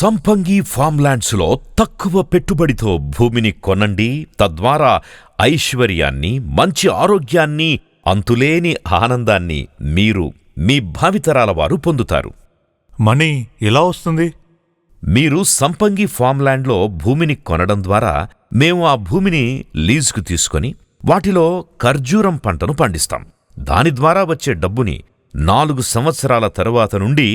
సంపంగి ఫార్మ్లాండ్స్లో తక్కువ పెట్టుబడితో భూమిని కొనండి. తద్వారా ఐశ్వర్యాన్ని, మంచి ఆరోగ్యాన్ని, అంతులేని ఆనందాన్ని మీరు మీ భావితరాల వారు పొందుతారు. మనీ ఎలా వస్తుంది? మీరు సంపంగి ఫార్మ్లాండ్లో భూమిని కొనడం ద్వారా మేము ఆ భూమిని లీజుకు తీసుకొని వాటిలో ఖర్జూరం పంటను పండిస్తాం. దాని ద్వారా వచ్చే డబ్బుని 4 సంవత్సరాల తరువాత నుండి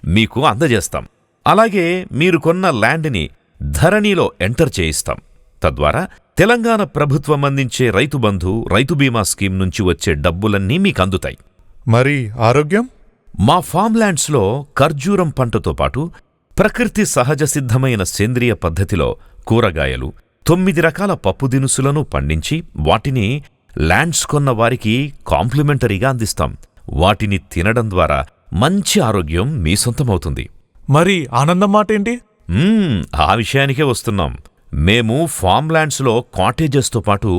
మీకు అందజేస్తాం. అలాగే మీరు కొన్న ల్యాండ్ని ధరణిలో ఎంటర్ చేయిస్తాం. తద్వారా తెలంగాణ ప్రభుత్వం అందించే రైతు బంధు, రైతు బీమా స్కీమ్ నుంచి వచ్చే డబ్బులన్నీ మీకందుతాయి. మరి ఆరోగ్యం? మా ఫార్మ్లాండ్స్లో ఖర్జూరం పంటతో పాటు ప్రకృతి సహజ సిద్ధమైన సేంద్రియ పద్ధతిలో కూరగాయలు, 9 రకాల పప్పు దినుసులను పండించి వాటిని ల్యాండ్స్ కొన్న వారికి కాంప్లిమెంటరీగా అందిస్తాం. వాటిని తినడం ద్వారా మంచి ఆరోగ్యం మీ సొంతమవుతుంది. మరి ఆనందం మాటేంటి? ఆ విషయానికే వస్తున్నాం. మేము ఫార్మ్లాండ్స్లో కాటేజెస్తో పాటు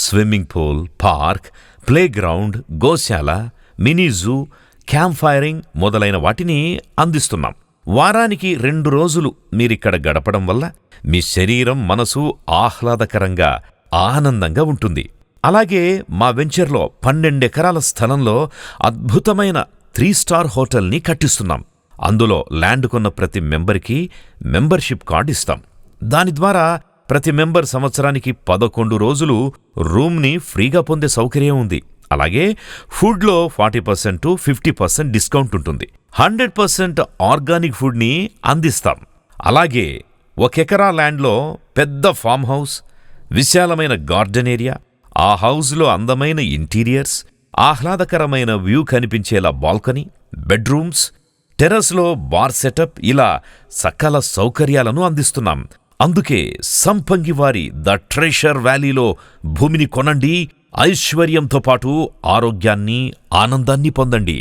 స్విమ్మింగ్ పూల్, పార్క్, ప్లేగ్రౌండ్, గోశాల, మినీ జూ, క్యాంప్ ఫైరింగ్ మొదలైన వాటిని అందిస్తున్నాం. వారానికి 2 రోజులు మీరిక్కడ గడపడం వల్ల మీ శరీరం, మనసు ఆహ్లాదకరంగా, ఆనందంగా ఉంటుంది. అలాగే మా వెంచర్లో 12 ఎకరాల స్థలంలో అద్భుతమైన 3 స్టార్ హోటల్ని కట్టిస్తున్నాం. అందులో ల్యాండ్ కొన్న ప్రతి మెంబర్కి మెంబర్షిప్ కార్డు ఇస్తాం. దాని ద్వారా ప్రతి మెంబర్ సంవత్సరానికి 11 రోజులు రూమ్ని ఫ్రీగా పొందే సౌకర్యం ఉంది. అలాగే ఫుడ్లో 40% to 50% డిస్కౌంట్ ఉంటుంది. 100% ఆర్గానిక్ ఫుడ్ని అందిస్తాం. అలాగే 1 ఎకరా ల్యాండ్లో పెద్ద ఫామ్ హౌస్, విశాలమైన గార్డెన్ ఏరియా, ఆ హౌస్లో అందమైన ఇంటీరియర్స్, ఆహ్లాదకరమైన వ్యూ కనిపించేలా బాల్కనీ, బెడ్రూమ్స్, టెర్రస్లో బార్ సెటప్, ఇలా సకల సౌకర్యాలను అందిస్తున్నాం. అందుకే సంపంగివారి ద ట్రెషర్ వ్యాలీలో భూమిని కొనండి. ఐశ్వర్యంతో పాటు ఆరోగ్యాన్ని, ఆనందాన్ని పొందండి.